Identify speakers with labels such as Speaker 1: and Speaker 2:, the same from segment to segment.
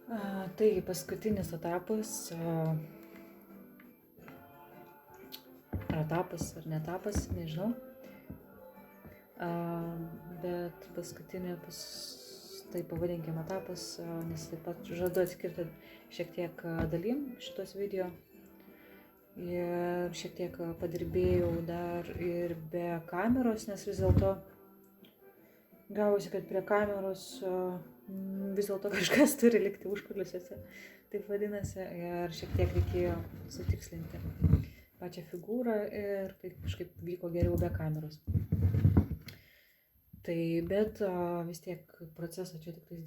Speaker 1: Tai paskutinis etapas, ar etapas, ar netapas, nežinau. Bet paskutinė, tai pavadinkim etapas, nes taip pat žadu atskirti šiek tiek dalim šitos video. Ir šiek tiek padirbėjau dar ir be kameros, nes vis dėlto gavosi, kad prie kameros vis dėlto kažkas turi likti užkulisiuose, taip vadinasi, ir šiek tiek reikėjo sutikslinti pačią figūrą ir tai kažkaip vyko geriau be kameros. Tai bet vis tiek proceso čia tik tais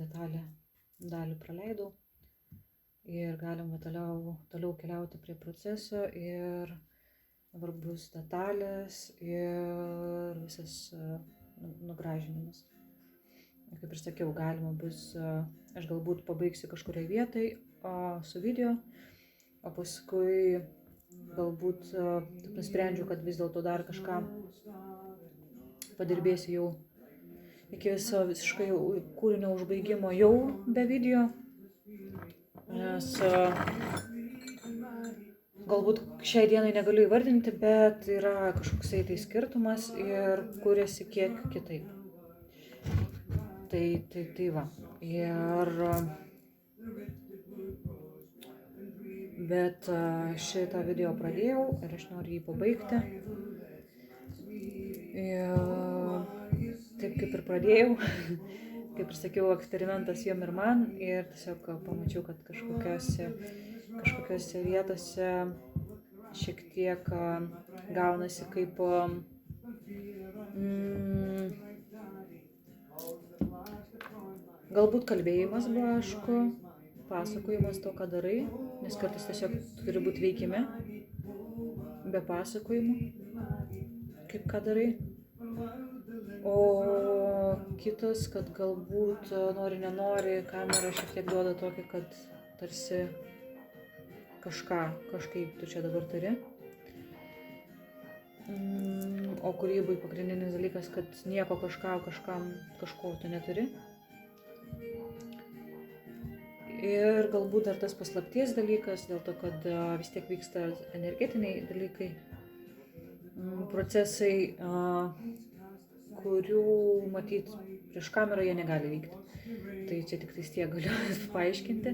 Speaker 1: dalį praleidau ir galima toliau keliauti prie proceso ir dabar bus detalės ir visas nugražinimas. Kaip ir sakiau, galima bus, aš galbūt pabaigsiu kažkurioje vietoje su video, o paskui galbūt nusprendžiu, kad vis dėlto dar kažką padirbėsiu jau iki viso visiškai kūrinio užbaigimo jau be video, nes galbūt šiai dienai negaliu įvardinti, bet yra kažkoksai tai skirtumas ir kuriasi kiek kitaip. Tai va. Bet šitą video pradėjau ir aš noriu jį pabaigti. Ir taip kaip ir pradėjau, kaip ir sakiau, eksperimentas jom ir man ir tiesiog pamačiau, kad kažkokiose vietose šiek tiek gaunasi kaip galbūt kalbėjimas blaško, pasakojimas to, ką darai, nes kartais tiesiog turi būti veikime, be pasakojimų, kaip ką darai. O kitas, kad galbūt nori nenori, kamera šiek tiek duoda tokį, kad tarsi kažkaip tu čia dabar turi. O kūrybai pagrindinis dalykas, kad nieko kažko tu neturi. Ir galbūt dar tas paslapties dalykas, dėl to, kad vis tiek vyksta energetiniai dalykai, procesai, kurių matyt prieš kamerą jie negali vykti. Tai čia tik tais tiek galiu paaiškinti.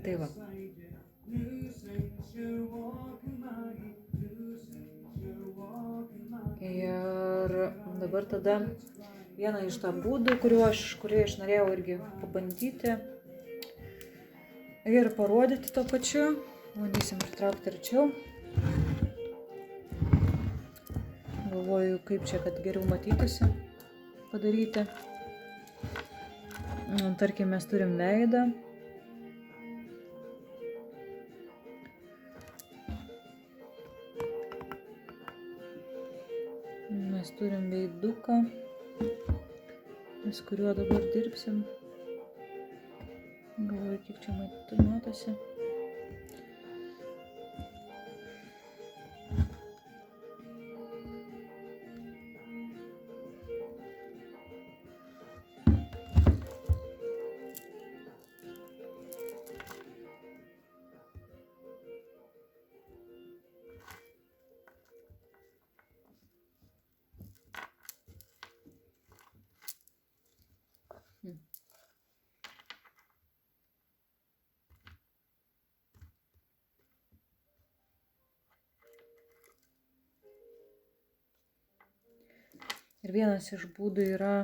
Speaker 1: Tai va. Ir dabar tada vieną iš tą būdų, kurį aš norėjau irgi pabandyti ir parodyti to pačiu. Bandysim pritraukti arčiau. Galvoju, kaip čia, kad geriau matytųsi padaryti. Tarkim, mes turim veidą. Mes turim veiduką, su kuriuo dabar dirbsim. Galvoju, kiek čia matosi. Ir vienas iš būdų yra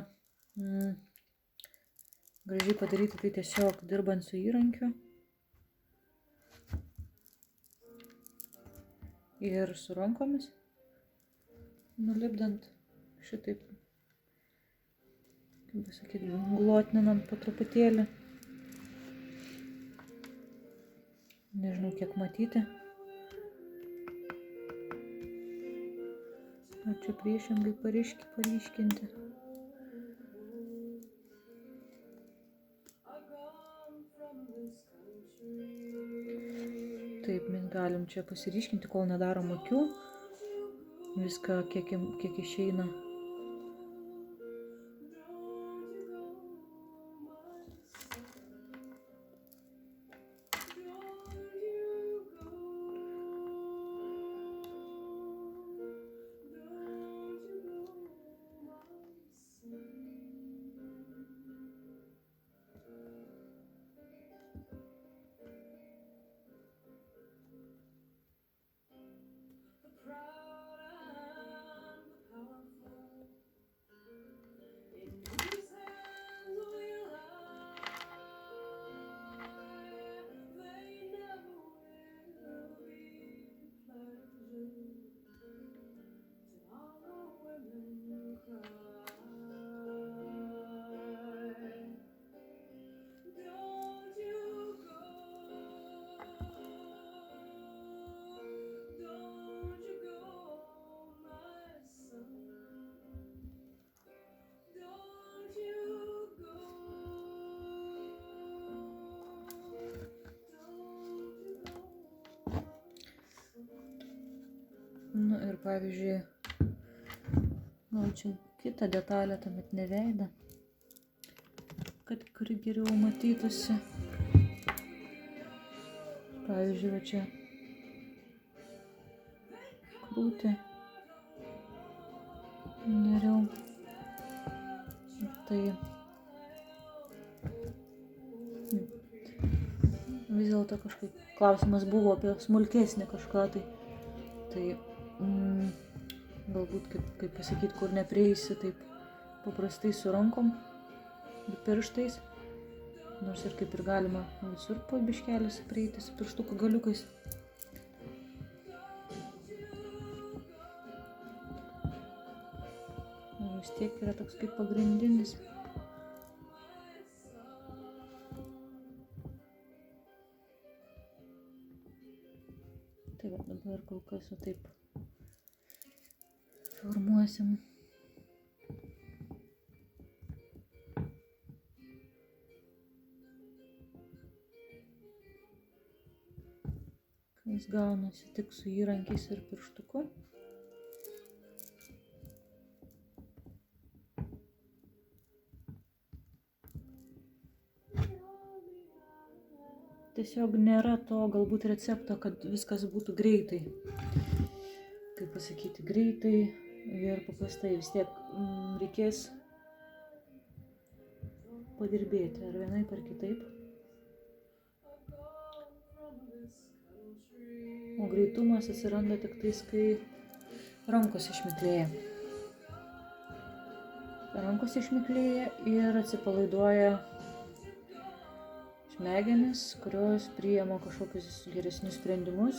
Speaker 1: gražiai padaryti tai tiesiog dirbant su įrankiu ir su rankomis, nulipdant šitaip, kaip pasakyti, glotninant po truputėlį. Nežinau, kiek matyti. Ar čia priešingai paryškinti. Taip, mes galim čia pasiryškinti, kol nedarom akių. Viską, kiek išeina. pavyzdžiui, čia kitą detalę, tuomet ne veidą, kuri geriau matytųsi. Pavyzdžiui, va čia krūtį dariau. Tai vis dėlto kažkaip klausimas buvo apie smulkesnį kažką, tai galbūt, kaip pasakyti, kur neprieisi taip paprastai su rankom ir pirštais, nors ir kaip ir galima visur po biškelis prieiti su pirštukų galiukais. Vis tiek yra toks kaip pagrindinis. Tai va, dabar kol kas jau taip formuosim. Jis gaunasi tik su įrankiais ir pirštuku. Tiesiog nėra to galbūt recepto, kad viskas būtų greitai. Kaip pasakyti, greitai ir paprastai. Vis tiek reikės padirbėti ar vienaip ar kitaip. O greitumas atsiranda tik tais, kai rankos išmiklėja. Rankos išmiklėja ir atsipalaiduoja smegenis, kurios priima kažkokius geresnius sprendimus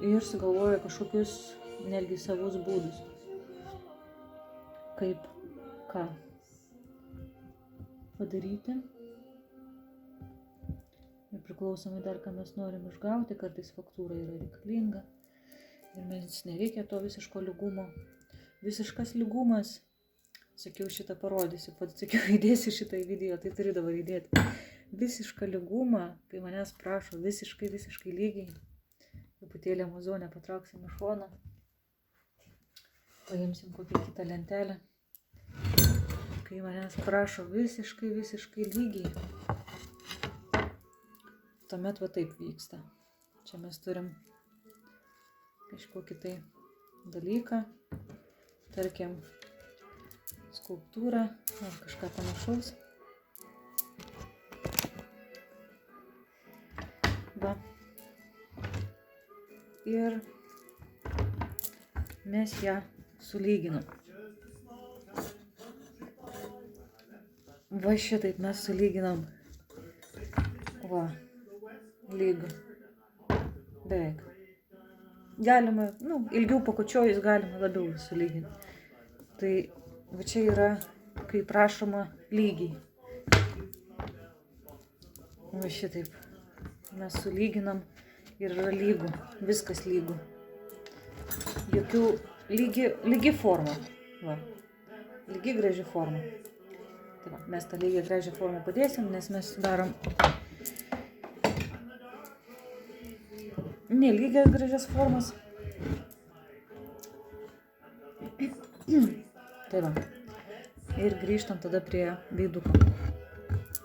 Speaker 1: ir sugalvoja kažkokius netgi savus būdus, kaip ką padaryti. Ir priklausomai dar, ką mes norim išgauti, kartais faktūra yra reikalinga ir mums nereikia to visiško lygumo. Visiškas lygumas, sakiau, šitą parodysiu, sakiau, įdėsiu šitą į video, tai turiu dabar įdėti. Visišką lygumą, kai manęs prašo visiškai lygiai, truputėlį Amazonę patrauksim į šoną, paimsim kokią kitą lentelę, kai manęs prašo visiškai lygiai, tuomet va taip vyksta. Čia mes turim kažkokį tai dalyką, tarkim, skulptūrą ar kažką panašaus. Va. Ir mes ją sulyginam. Va šitaip mes sulyginam. Va. Lyg. Beveik. Galima, ilgiau pakočiojus galima labiau sulyginti. Tai va čia yra, kai prašoma lygiai. Va šitaip. Mes sulyginam ir yra lygu. Viskas lygu. Jokių lygi forma. Va. Lygi graži forma. Tai va, mes tą lygiai gražią formą padėsim, nes mes darom nelygias gražias formas. Tai va. Ir grįžtam tada prie veiduko,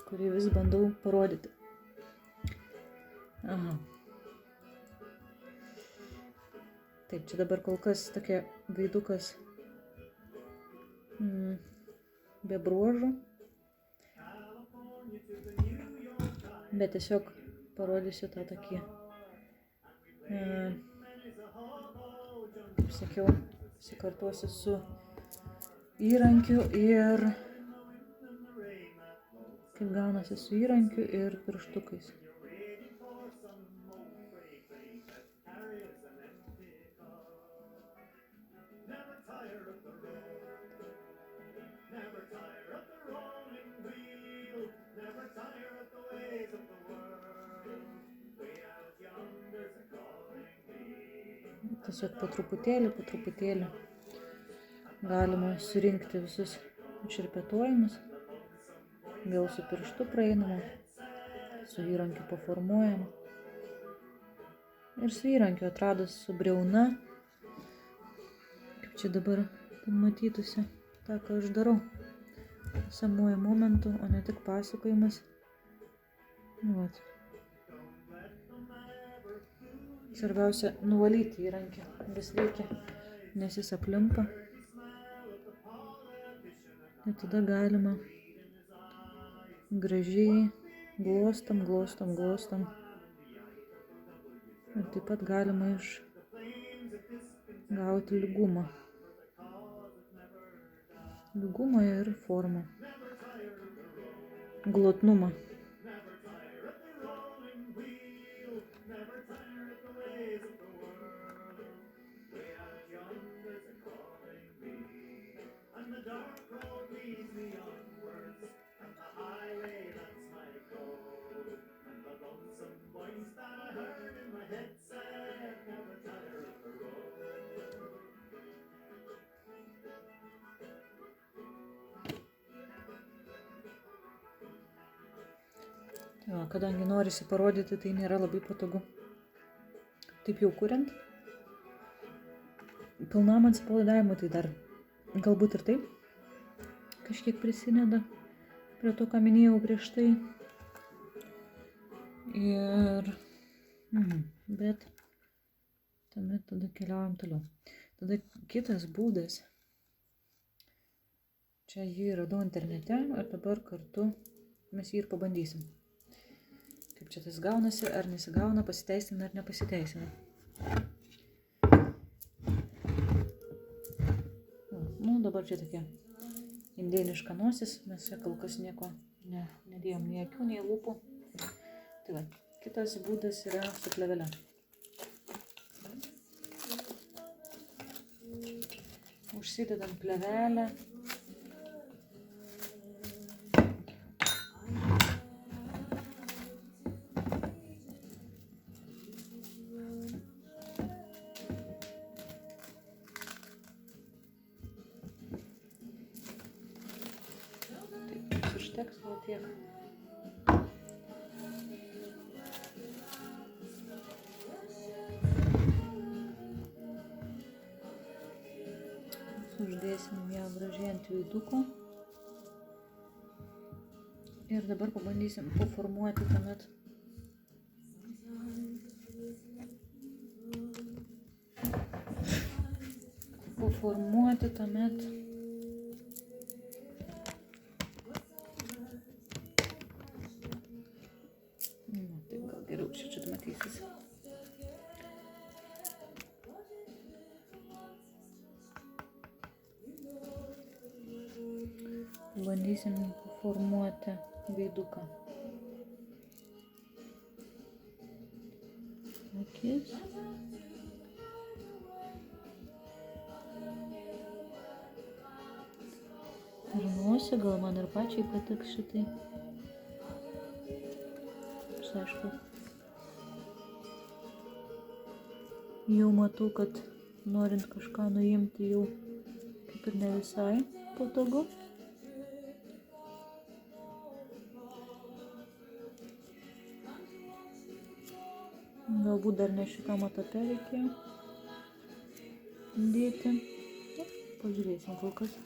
Speaker 1: kurį vis bandau parodyti. Aha. Taip, čia dabar kol kas tokia veidukas be bruožų. Bet tiesiog parodysiu tą tokį, kaip sakiau, pasikartosiu su įrankiu ir kaip gaunasi su įrankiu ir pirštukais. Tiesiog po truputėlį galima surinkti visus šerpetojimus, vėl su pirštu praeinama, su įrankiu paformuojama. Ir su įrankiu atradus su briauna, kaip čia dabar matytųsi, tą, ką aš darau, esamuoju momentu, o ne tik pasakojimas. Vat. Svarbiausia nuvalyti įrankį, vis reikia, nes jis aplimpa. Ir tada galima gražiai glostam. Ir taip pat galima gauti lygumą. Lygumą ir formą. Glotnumą. Tai kadangi norisi parodyti, tai nėra labai patogu. Taip jau kuriant. Pilnam atsipalaidavimui tai dar galbūt ir taip kažkiek prisideda prie to, ką minėjau prieš tai. Bet tuomet tada keliaujam toliau. Tada kitas būdas. Čia jį radau internete ir dabar kartu mes jį ir pabandysim. Kaip čia tas gaunasi, ar nesigauna, pasiteisina ar nepasiteisina. Dabar čia tokia indėniška nosis, mes čia kol kas nieko nedėjom, nei akių, nei lūpų. Tai va, kitas būdas yra su plėvele. Užsidedam plėvelę. Užteks gal tiek. Uždėsim ją gražiai ant veiduko. Ir dabar pabandysim paformuoti tuomet. Taip gal geriau čia matysis. Bandysim formuoti veiduką. Akis. Ir nosį, gal man ir pačiai patiks šitai. Aš aišku, jau matau, kad norint kažką nuimti jau kaip ir ne visai patogu. Galbūt dar ne šitam etape reikėjo dėti. Pažiūrėsim kol kas.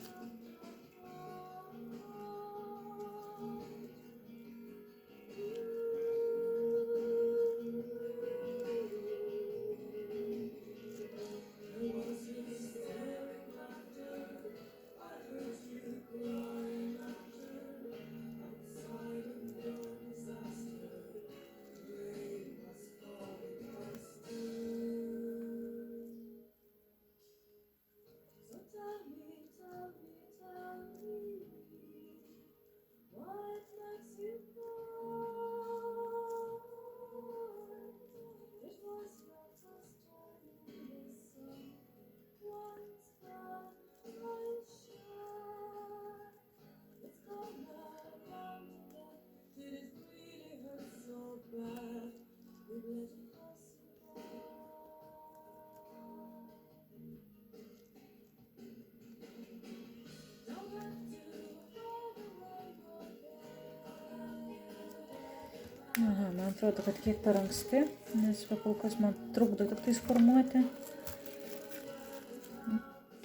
Speaker 1: Aha, man atrodo, kad kiek per anksti, nes kol kas man trukdo tik tais formuoti.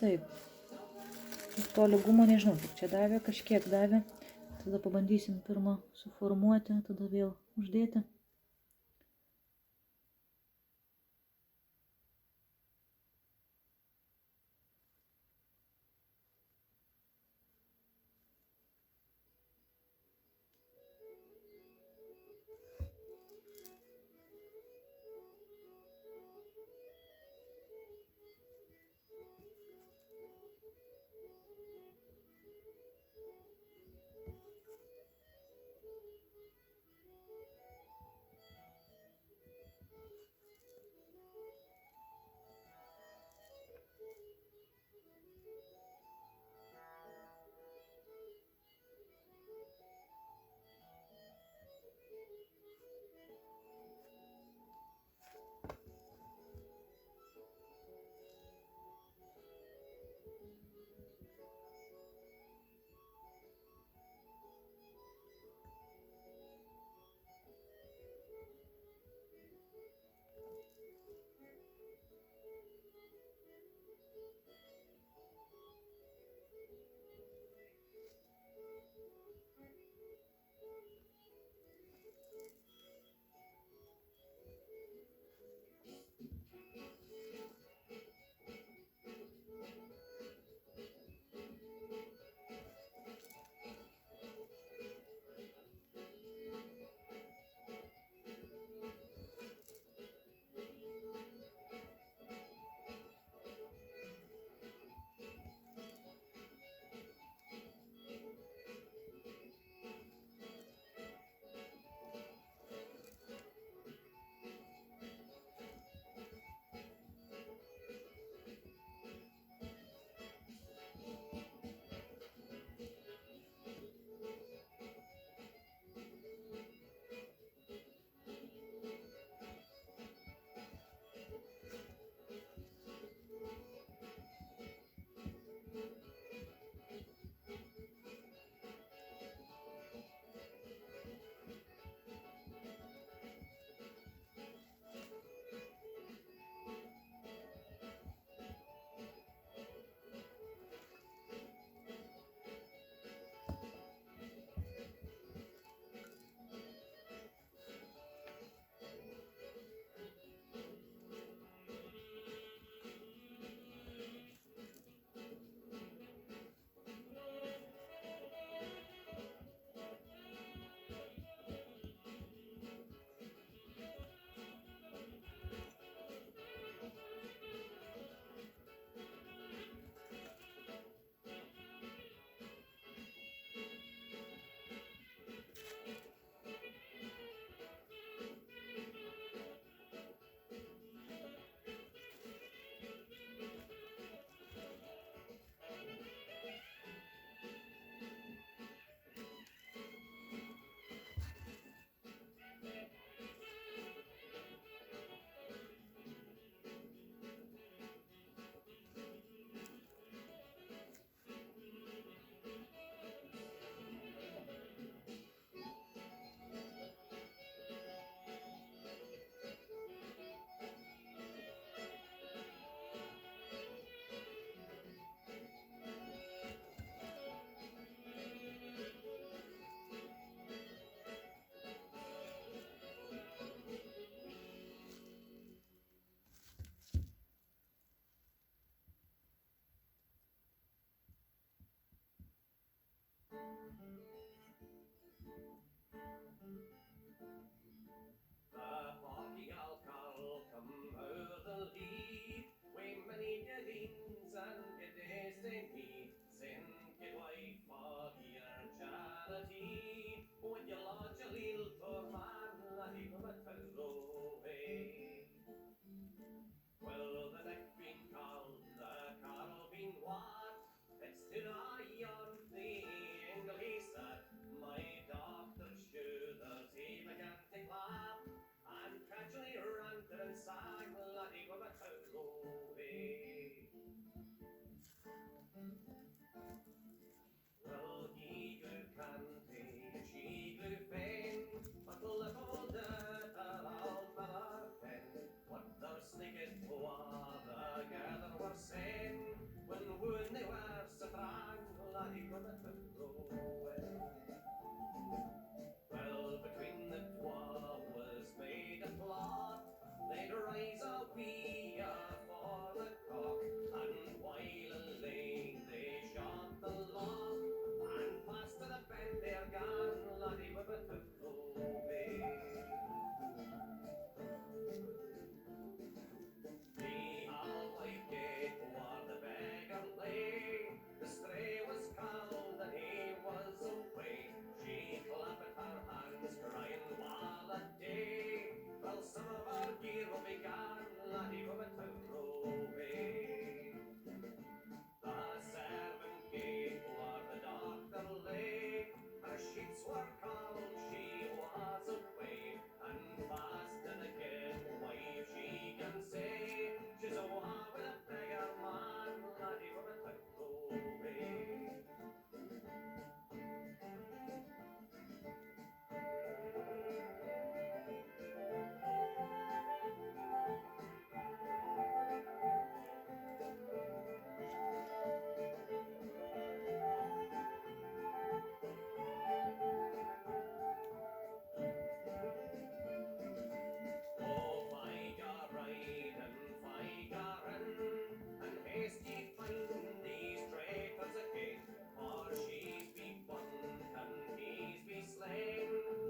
Speaker 1: Taip. To lygumo nežinau, kiek čia davė, kažkiek davė. Tada pabandysim pirmą suformuoti, tada vėl uždėti.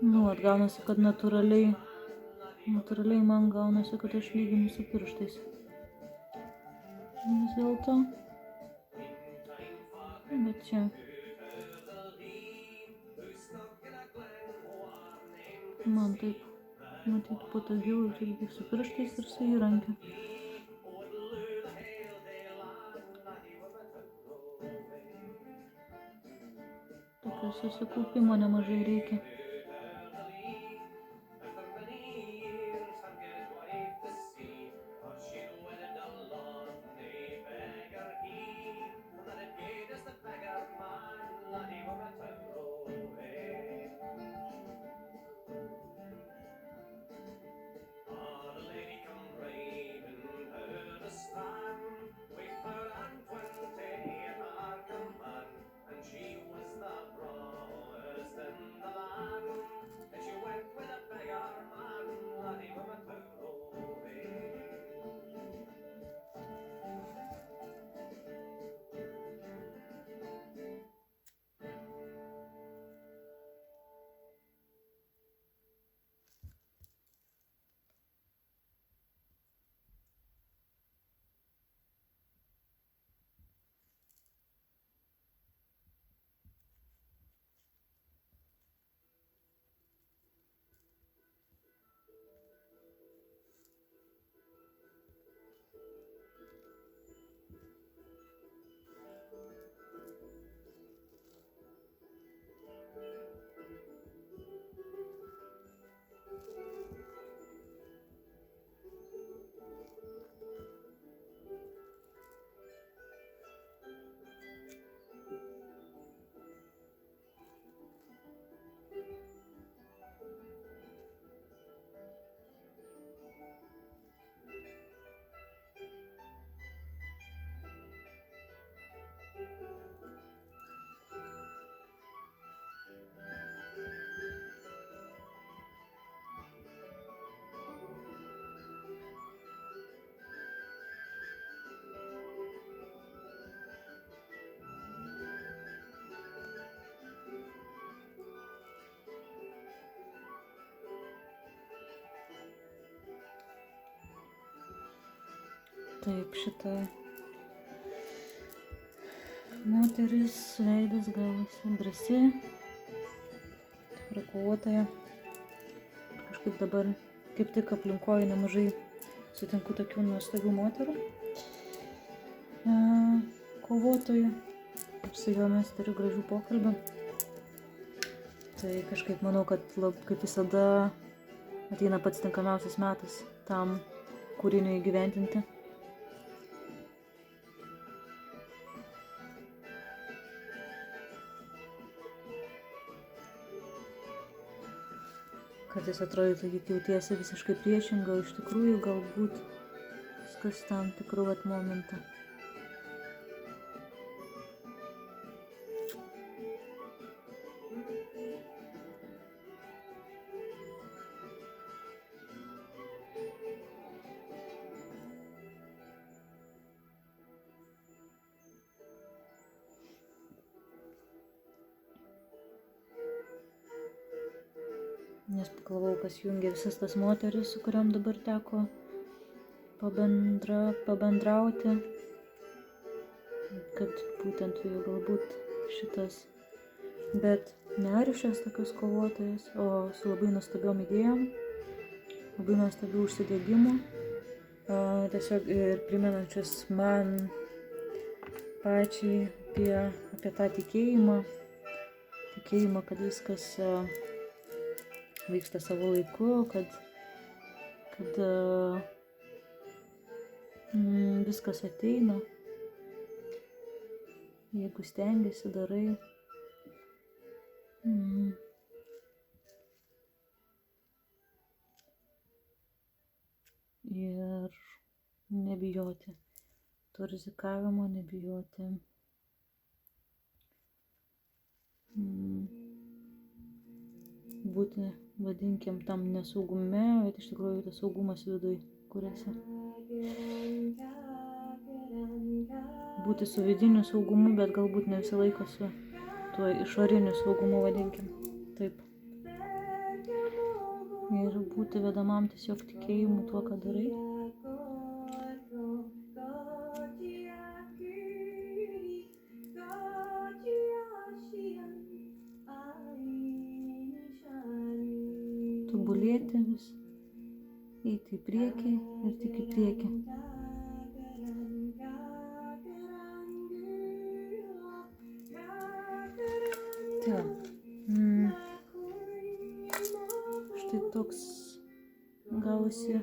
Speaker 1: Nu, atgaunasi, kad natūraliai man gaunasi, kad aš lyginu su pirštais. Vis dėlto. Bet čia. Man taip matyti patogiau ir su pirštais ir su įrankiu. Tokio susikaupimo nemažai reikia. Taip, šita moteris veidas gavosi drąsi, tikra kovotoja. Kažkaip dabar kaip tik aplinkoje nemažai sutinku tokių nuostabių moterų, kovotojų. Su jomis turiu gražių pokalbių. Tai kažkaip manau, kad kaip visada ateina pats tinkamiausias metas tam kūriniui įgyvendinti. Kartais atrodytų, kad jautiesi visiškai priešinga, o iš tikrųjų galbūt viskas tam tikrų momentą. Nes pagalvojau, kas jungia visas tas moteris, su kuriam dabar teko pabendrauti, kad būtent jų galbūt šitas, bet nearšias tokius kovotojas, o su labai nuostabiom idėjom, labai nuostabių užsidegimų, tiesiog ir primenančius man pačiai apie tą tikėjimą, kad viskas vyksta savo laiku, kad viskas ateina, jeigu stengiasi, darai. Ir nebijoti to rizikavimo, nebijoti būti, vadinkim, tam nesaugume, bet iš tikrųjų tas saugumas viduj kuriasi. Būti su vidiniu saugumu, bet galbūt ne visą laiką su tuo išoriniu saugumu, vadinkim. Taip. ir būti vedamam tiesiog tikėjimu tuo, ką darai. Tobulėti vis, eiti į priekį ir tik į priekį. Tai štai toks gavosi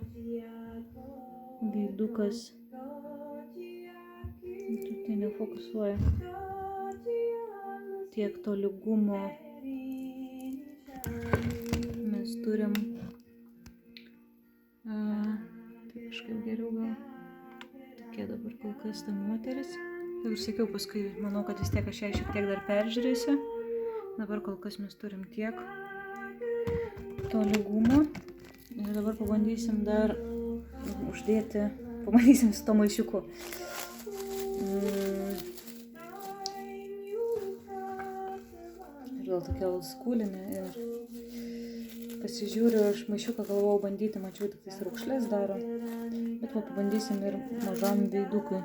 Speaker 1: veidukas. Tai nefokusuoja. Tiek to lygumo mes turim. Tai kažkaip geriau gal. Tokie dabar kol kas ta moteris. Jau sakiau, paskui manau, kad vis tiek aš ją šiek tiek dar peržiūrėsiu. Dabar kol kas mes turim tiek to lygumo. Ir dabar pabandysim dar uždėti, pabandysim su to maišiuku. Ir gal tokia oldskulinė ir pasižiūriu, aš maišiuką galvojau bandyti, mačiau tik tais raukšlės daro. Bet pabandysim ir mažam veidukui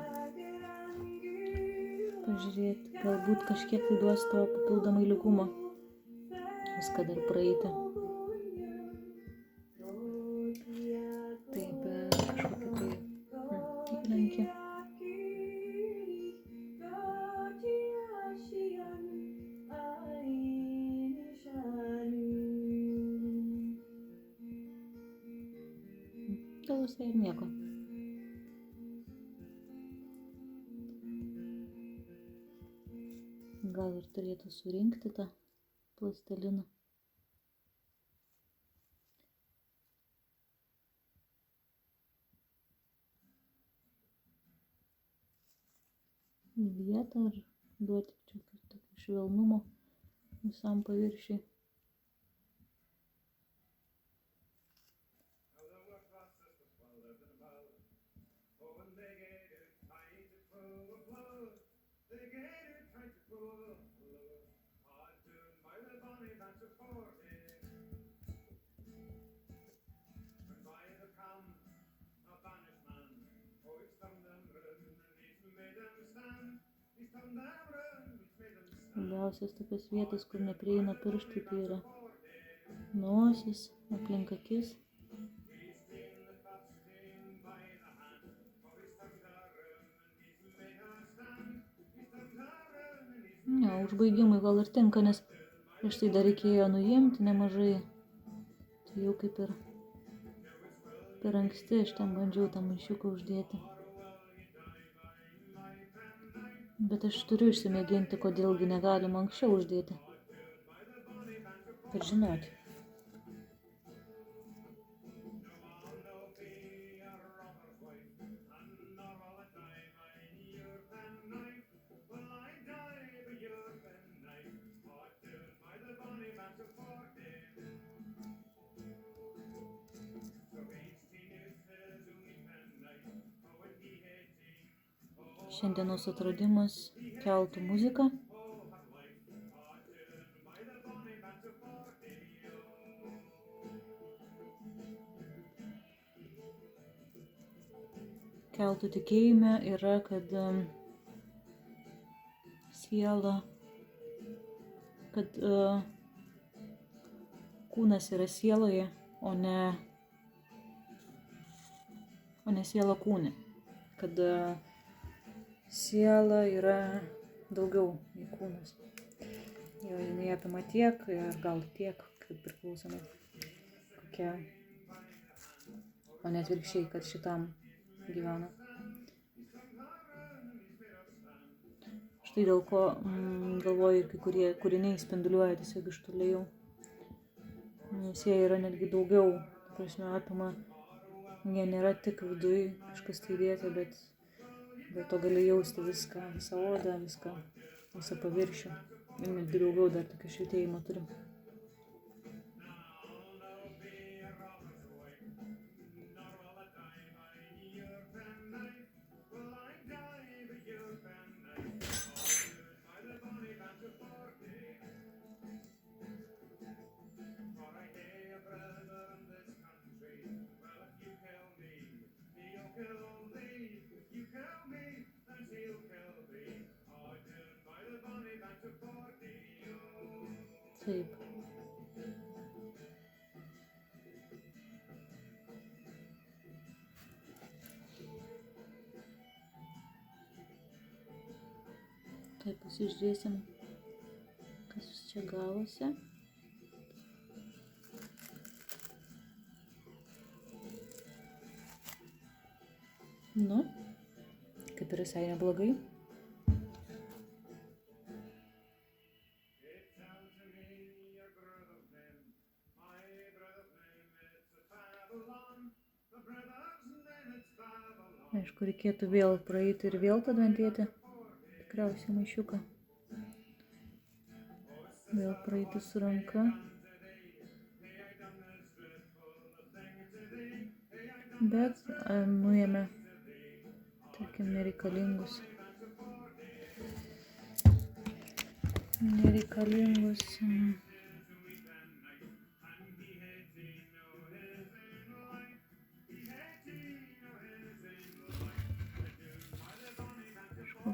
Speaker 1: pažiūrėti, galbūt kažkiek tai duos to papildomai lygumo. Viską dar praeiti. Taip, kažkokia tai įrankį. Gal visai ir nieko. Gal ir turėtų surinkti tą plastiliną. Į vietą ar duoti tokio švelnumo visam paviršiui. Labiausias tokios vietos, kur neprieina pirštai, tai yra nosis, aplink akis. Ne, užbaigimui gal ir tinka, nes prieš tai dar reikėjo nuimti nemažai. Tai jau kaip ir per anksti aš ten bandžiau tą maišiuką uždėti. Bet aš turiu išsimėginti, kodėlgi negalima anksčiau uždėti. Kad žinoti. Šiandienos atradimas - keltų muzika. Keltų tikėjime yra, kad siela, kad kūnas yra sieloje, o ne siela kūne. Kad siela yra daugiau nei kūnas. Jo, jinai apima tiek ir gal tiek, kaip priklausomai kokia. O ne atvirkščiai, kad šitam gyvena. Štai dėl ko galvoju, kai kurie kūriniai spinduliuoja tiesiog iš toli jau. Nes jie yra netgi daugiau, prasme, apima. Jie nėra tik viduj kažkas tai įdėta, bet dėl to gali jausti viską, visą odą, visą paviršių. Ir netgi daugiau dar tokio švietėjimo turim. Taip. Tai pasižiūrėsim, kas čia gavosi. Nu, kaip ir visai neblogai. Aišku, reikėtų vėl praeiti ir vėl padventėti. Tikriausiai maišiuką. Vėl praeiti su ranka. Bet nuėmė, tarkim, nereikalingus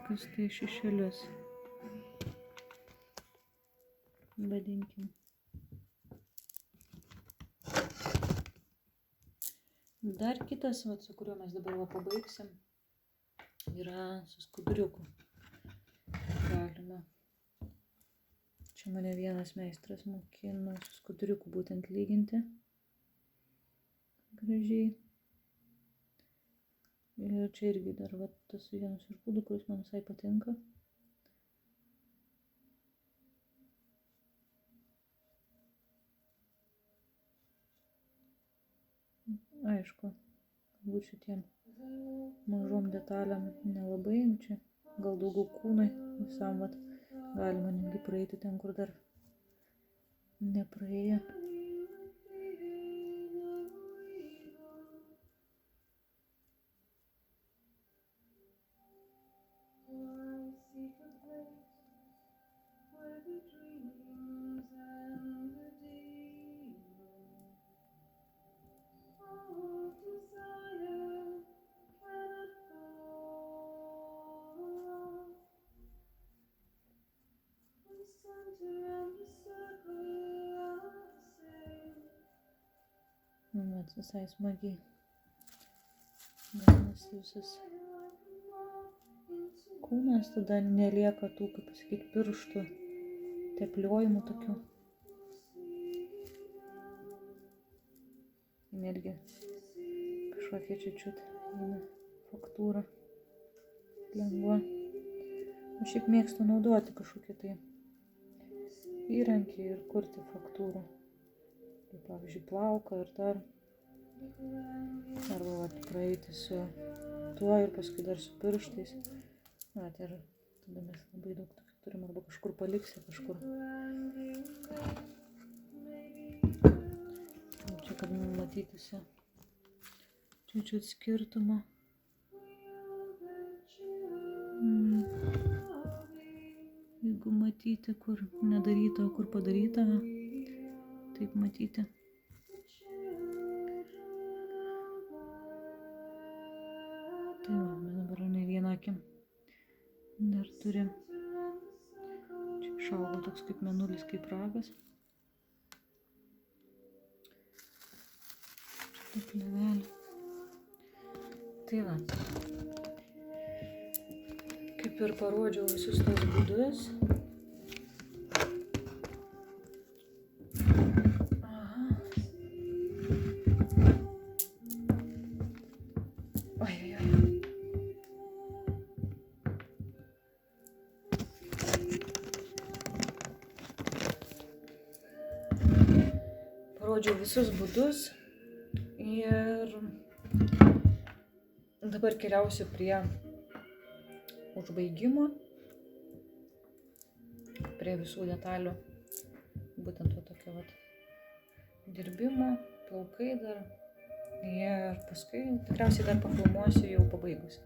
Speaker 1: kažkokius tai šešėlius. Vadinkim. Dar kitas, su kuriuo mes dabar pabaigsim, yra su skuduriuku. Galima. Čia mane vienas meistras mokino su skuduriuku būtent lyginti. Gražiai. Ir čia irgi dar tas vienas iš būdų, kuris man visai patinka. Aišku, galbūt šitiem mažom detalėm nelabai, čia gal daugiau kūnai visam galima netgi praeiti ten, kur dar nepraėjo. Bet visai smagiai gaunasi visas kūnas, tada nelieka tų, kaip pasakyti, pirštų tepliojimų tokių. Netgi kažkokia čiut faktūra lengva. Aš šiaip mėgstu naudoti kažkokį tai įrankį ir kurti faktūrą. Kaip, pavyzdžiui, plauką ir dar. Arba praeiti su tuo ir paskui dar su pirštais. Ir tada mes labai daug tokių turim, arba kažkur paliksi, kažkur. Čia, kad matytųsi čiut skirtumą. Jeigu matyti, kur nedaryta, o kur padaryta, taip matyti. Tai dabar ne vieną akim dar turi. Čia išaugo toks kaip mėnulis, kaip ragas. Čia taip levelė. Tai kaip ir parodžiau visus tos būdus. Parodžiau visus būdus ir dabar keliausiu prie užbaigimo, prie visų detalių, būtent tokio dirbimo, plaukai dar ir paskui tikriausiai dar pafilmuosiu jau pabaigus.